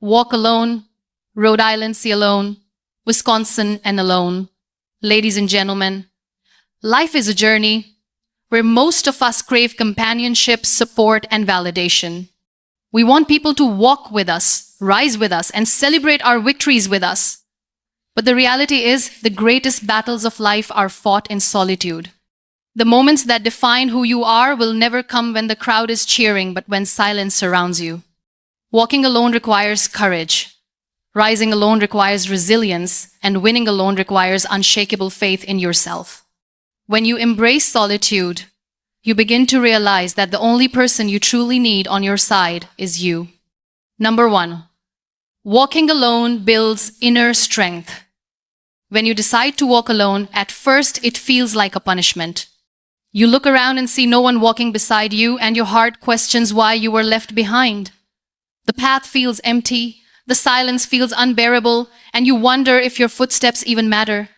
Walk alone, Rhode Island, see alone, Wisconsin, and alone. Ladies and gentlemen, life is a journey where most of us crave companionship, support, and validation. We want people to walk with us, rise with us, and celebrate our victories with us. But the reality is, the greatest battles of life are fought in solitude. The moments that define who you are will never come when the crowd is cheering, but when silence surrounds you. Walking alone requires courage. Rising alone requires resilience, and winning alone requires unshakable faith in yourself. When you embrace solitude, you begin to realize that the only person you truly need on your side is you. Number 1. Walking alone builds inner strength. When you decide to walk alone, at first it feels like a punishment. You look around and see no one walking beside you, and your heart questions why you were left behind. The path feels empty, the silence feels unbearable, and you wonder if your footsteps even matter.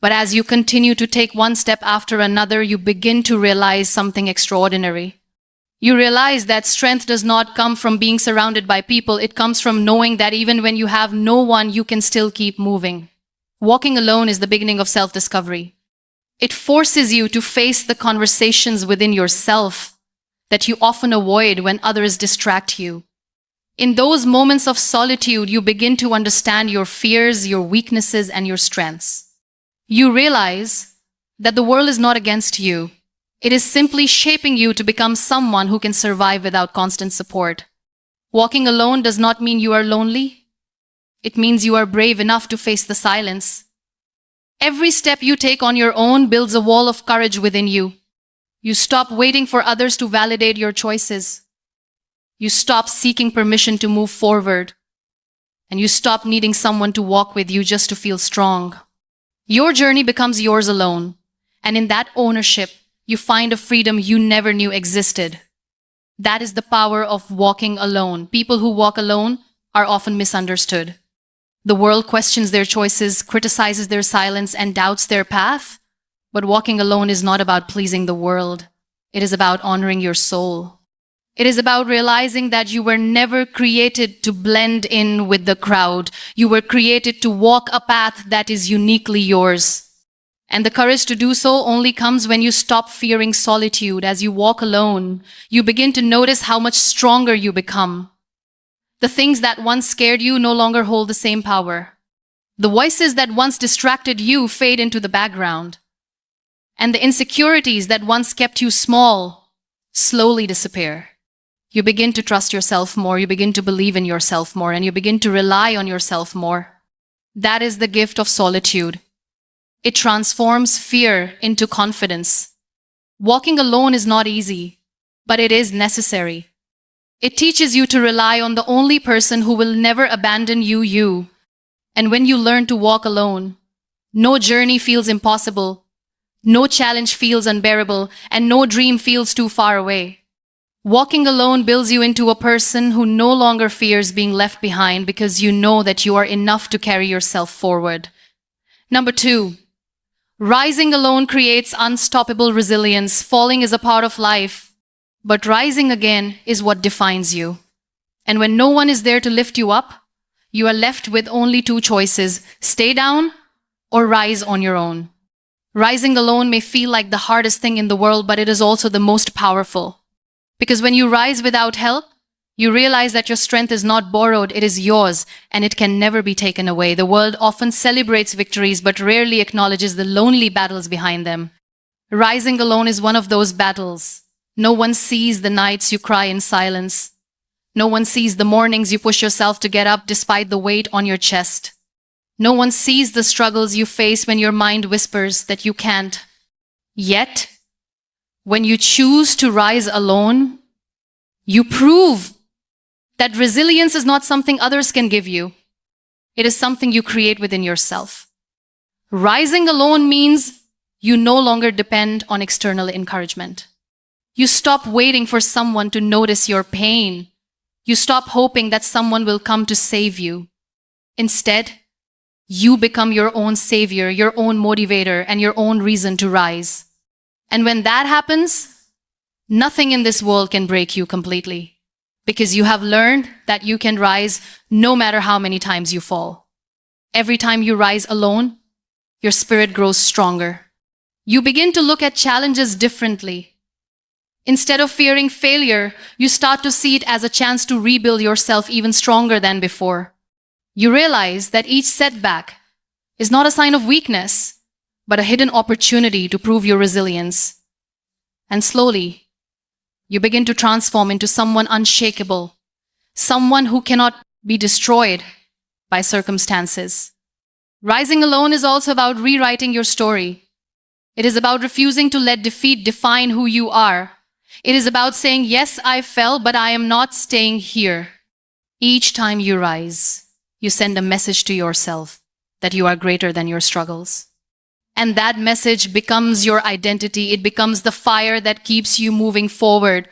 But as you continue to take one step after another, you begin to realize something extraordinary. You realize that strength does not come from being surrounded by people, it comes from knowing that even when you have no one, you can still keep moving. Walking alone is the beginning of self-discovery. It forces you to face the conversations within yourself that you often avoid when others distract you. In those moments of solitude, you begin to understand your fears, your weaknesses, and your strengths. You realize that the world is not against you. It is simply shaping you to become someone who can survive without constant support. Walking alone does not mean you are lonely. It means you are brave enough to face the silence. Every step you take on your own builds a wall of courage within you. You stop waiting for others to validate your choices. You stop seeking permission to move forward. And you stop needing someone to walk with you just to feel strong. Your journey becomes yours alone. And in that ownership, you find a freedom you never knew existed. That is the power of walking alone. People who walk alone are often misunderstood. The world questions their choices, criticizes their silence, and doubts their path. But walking alone is not about pleasing the world. It is about honoring your soul. It is about realizing that you were never created to blend in with the crowd. You were created to walk a path that is uniquely yours. And the courage to do so only comes when you stop fearing solitude. As you walk alone, you begin to notice how much stronger you become. The things that once scared you no longer hold the same power. The voices that once distracted you fade into the background. And the insecurities that once kept you small slowly disappear. You begin to trust yourself more, you begin to believe in yourself more, and you begin to rely on yourself more. That is the gift of solitude. It transforms fear into confidence. Walking alone is not easy, but it is necessary. It teaches you to rely on the only person who will never abandon you. And when you learn to walk alone, no journey feels impossible, no challenge feels unbearable, and no dream feels too far away. Walking alone builds you into a person who no longer fears being left behind because you know that you are enough to carry yourself forward. Number 2, rising alone creates unstoppable resilience. Falling is a part of life, but rising again is what defines you. And when no one is there to lift you up, you are left with only 2 choices: stay down or rise on your own. Rising alone may feel like the hardest thing in the world, but it is also the most powerful. Because when you rise without help, you realize that your strength is not borrowed, it is yours, and it can never be taken away. The world often celebrates victories, but rarely acknowledges the lonely battles behind them. Rising alone is one of those battles. No one sees the nights you cry in silence. No one sees the mornings you push yourself to get up despite the weight on your chest. No one sees the struggles you face when your mind whispers that you can't. Yet, when you choose to rise alone, you prove that resilience is not something others can give you. It is something you create within yourself. Rising alone means you no longer depend on external encouragement. You stop waiting for someone to notice your pain. You stop hoping that someone will come to save you. Instead, you become your own savior, your own motivator, and your own reason to rise. And when that happens, nothing in this world can break you completely. Because you have learned that you can rise no matter how many times you fall. Every time you rise alone, your spirit grows stronger. You begin to look at challenges differently. Instead of fearing failure, you start to see it as a chance to rebuild yourself even stronger than before. You realize that each setback is not a sign of weakness, but a hidden opportunity to prove your resilience. And slowly, you begin to transform into someone unshakable, someone who cannot be destroyed by circumstances. Rising alone is also about rewriting your story. It is about refusing to let defeat define who you are. It is about saying, yes, I fell, but I am not staying here. Each time you rise, you send a message to yourself that you are greater than your struggles. And that message becomes your identity. It becomes the fire that keeps you moving forward,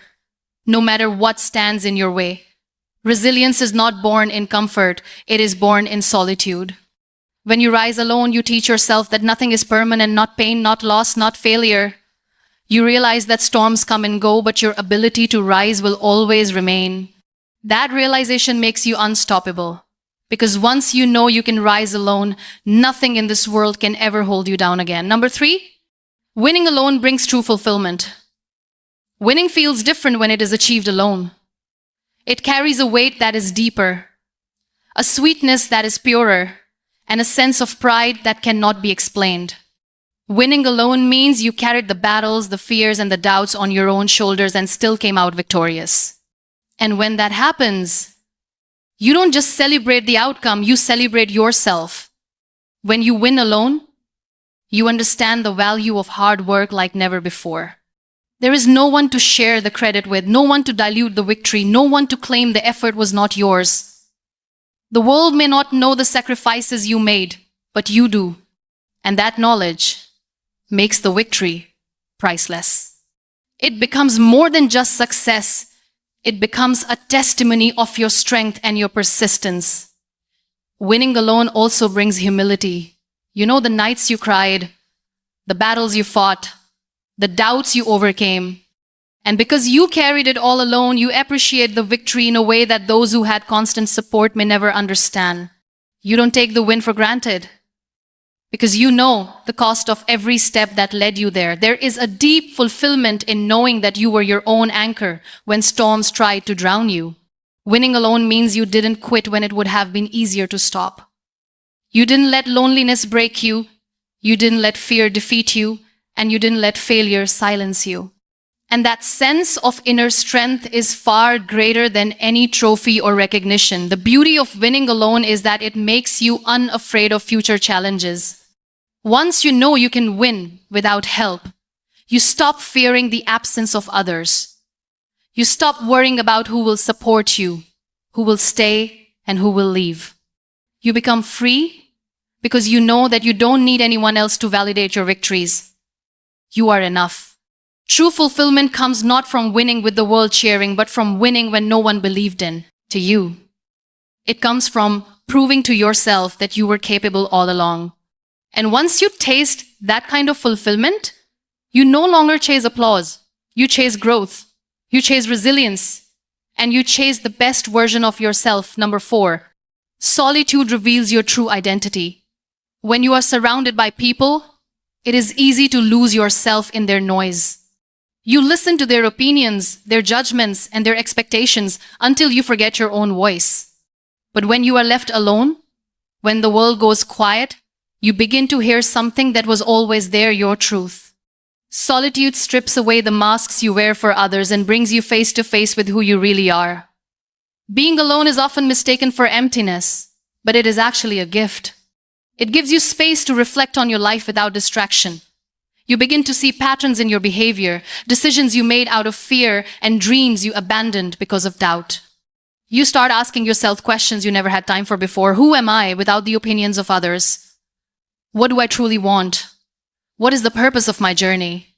no matter what stands in your way. Resilience is not born in comfort. It is born in solitude. When you rise alone, you teach yourself that nothing is permanent, not pain, not loss, not failure. You realize that storms come and go, but your ability to rise will always remain. That realization makes you unstoppable. Because once you know you can rise alone, nothing in this world can ever hold you down again. Number 3, winning alone brings true fulfillment. Winning feels different when it is achieved alone. It carries a weight that is deeper, a sweetness that is purer, and a sense of pride that cannot be explained. Winning alone means you carried the battles, the fears, and the doubts on your own shoulders and still came out victorious. And when that happens, you don't just celebrate the outcome, you celebrate yourself. When you win alone, you understand the value of hard work like never before. There is no one to share the credit with, no one to dilute the victory, no one to claim the effort was not yours. The world may not know the sacrifices you made, but you do. And that knowledge makes the victory priceless. It becomes more than just success. It becomes a testimony of your strength and your persistence. Winning alone also brings humility. You know the nights you cried, the battles you fought, the doubts you overcame. And because you carried it all alone, you appreciate the victory in a way that those who had constant support may never understand. You don't take the win for granted, because you know the cost of every step that led you there. There is a deep fulfillment in knowing that you were your own anchor when storms tried to drown you. Winning alone means you didn't quit when it would have been easier to stop. You didn't let loneliness break you, you didn't let fear defeat you, and you didn't let failure silence you. And that sense of inner strength is far greater than any trophy or recognition. The beauty of winning alone is that it makes you unafraid of future challenges. Once you know you can win without help, you stop fearing the absence of others. You stop worrying about who will support you, who will stay, and who will leave. You become free because you know that you don't need anyone else to validate your victories. You are enough. True fulfillment comes not from winning with the world cheering, but from winning when no one believed in you. It comes from proving to yourself that you were capable all along. And once you taste that kind of fulfillment, you no longer chase applause. You chase growth. You chase resilience. And you chase the best version of yourself. Number 4, solitude reveals your true identity. When you are surrounded by people, it is easy to lose yourself in their noise. You listen to their opinions, their judgments, and their expectations until you forget your own voice. But when you are left alone, when the world goes quiet, you begin to hear something that was always there, your truth. Solitude strips away the masks you wear for others and brings you face to face with who you really are. Being alone is often mistaken for emptiness, but it is actually a gift. It gives you space to reflect on your life without distraction. You begin to see patterns in your behavior, decisions you made out of fear, and dreams you abandoned because of doubt. You start asking yourself questions you never had time for before. Who am I without the opinions of others? What do I truly want? What is the purpose of my journey?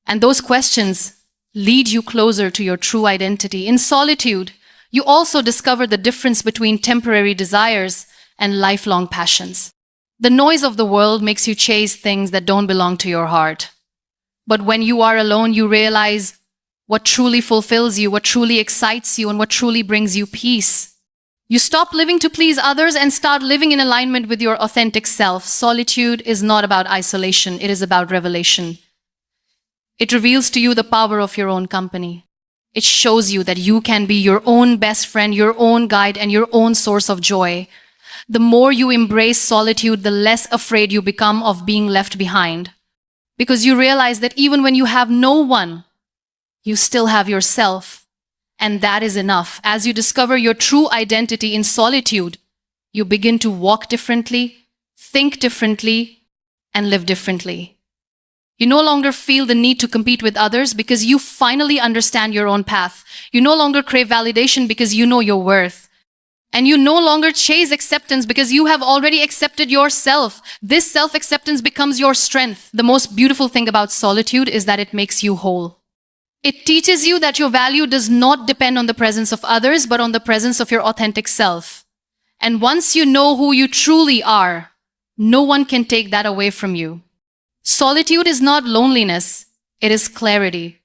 And those questions lead you closer to your true identity. In solitude, you also discover the difference between temporary desires and lifelong passions. The noise of the world makes you chase things that don't belong to your heart. But when you are alone, you realize what truly fulfills you, what truly excites you, and what truly brings you peace. You stop living to please others and start living in alignment with your authentic self. Solitude is not about isolation, it is about revelation. It reveals to you the power of your own company. It shows you that you can be your own best friend, your own guide, and your own source of joy. The more you embrace solitude, the less afraid you become of being left behind. Because you realize that even when you have no one, you still have yourself. And that is enough. As you discover your true identity in solitude, you begin to walk differently, think differently, and live differently. You no longer feel the need to compete with others because you finally understand your own path. You no longer crave validation because you know your worth. And you no longer chase acceptance because you have already accepted yourself. This self-acceptance becomes your strength. The most beautiful thing about solitude is that it makes you whole. It teaches you that your value does not depend on the presence of others, but on the presence of your authentic self. And once you know who you truly are, no one can take that away from you. Solitude is not loneliness, it is clarity.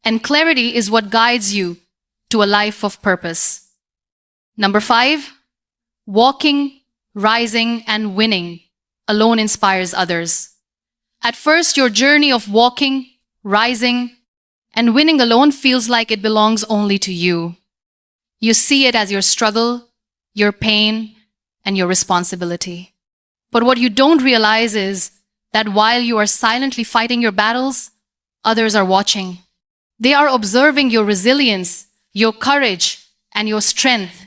And clarity is what guides you to a life of purpose. Number 5, walking, rising, and winning alone inspires others. At first, your journey of walking, rising, and winning alone feels like it belongs only to you. You see it as your struggle, your pain, and your responsibility. But what you don't realize is that while you are silently fighting your battles, others are watching. They are observing your resilience, your courage, and your strength,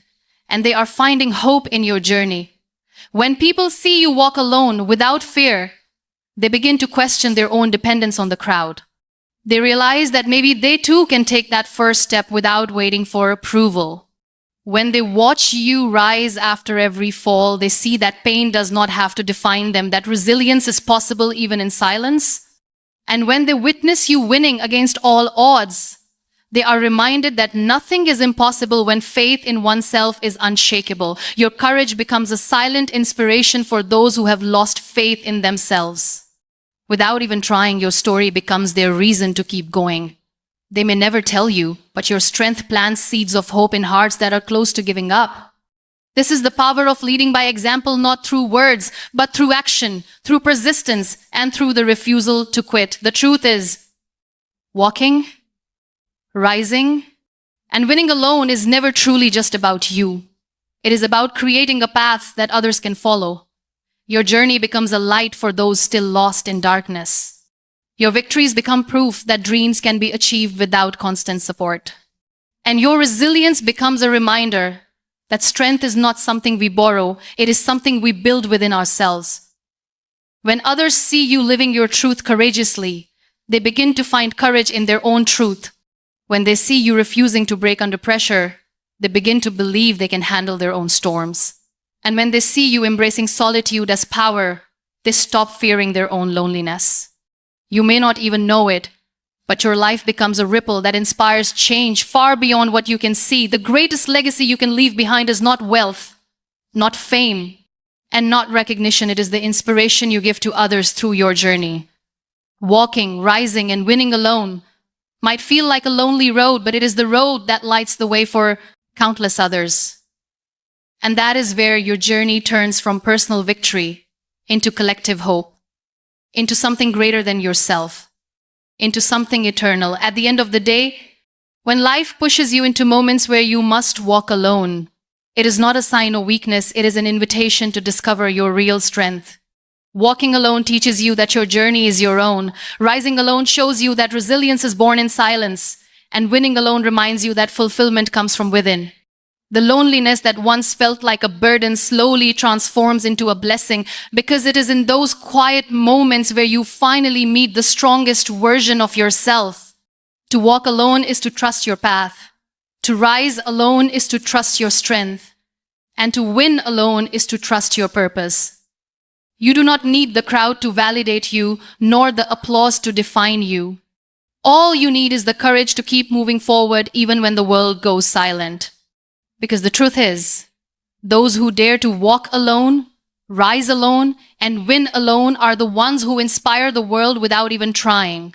and they are finding hope in your journey. When people see you walk alone without fear, they begin to question their own dependence on the crowd. They realize that maybe they too can take that first step without waiting for approval. When they watch you rise after every fall, they see that pain does not have to define them, that resilience is possible even in silence. And when they witness you winning against all odds, they are reminded that nothing is impossible when faith in oneself is unshakable. Your courage becomes a silent inspiration for those who have lost faith in themselves. Without even trying, your story becomes their reason to keep going. They may never tell you, but your strength plants seeds of hope in hearts that are close to giving up. This is the power of leading by example, not through words, but through action, through persistence, and through the refusal to quit. The truth is, walking, rising, and winning alone is never truly just about you. It is about creating a path that others can follow. Your journey becomes a light for those still lost in darkness. Your victories become proof that dreams can be achieved without constant support. And your resilience becomes a reminder that strength is not something we borrow, it is something we build within ourselves. When others see you living your truth courageously, they begin to find courage in their own truth. When they see you refusing to break under pressure, they begin to believe they can handle their own storms. And when they see you embracing solitude as power, they stop fearing their own loneliness. You may not even know it, but your life becomes a ripple that inspires change far beyond what you can see. The greatest legacy you can leave behind is not wealth, not fame, and not recognition. It is the inspiration you give to others through your journey. Walking, rising, and winning alone might feel like a lonely road, but it is the road that lights the way for countless others. And that is where your journey turns from personal victory into collective hope, into something greater than yourself, into something eternal. At the end of the day, when life pushes you into moments where you must walk alone, it is not a sign of weakness, it is an invitation to discover your real strength. Walking alone teaches you that your journey is your own. Rising alone shows you that resilience is born in silence. And winning alone reminds you that fulfillment comes from within. The loneliness that once felt like a burden slowly transforms into a blessing because it is in those quiet moments where you finally meet the strongest version of yourself. To walk alone is to trust your path. To rise alone is to trust your strength. And to win alone is to trust your purpose. You do not need the crowd to validate you, nor the applause to define you. All you need is the courage to keep moving forward even when the world goes silent. Because the truth is, those who dare to walk alone, rise alone, and win alone are the ones who inspire the world without even trying.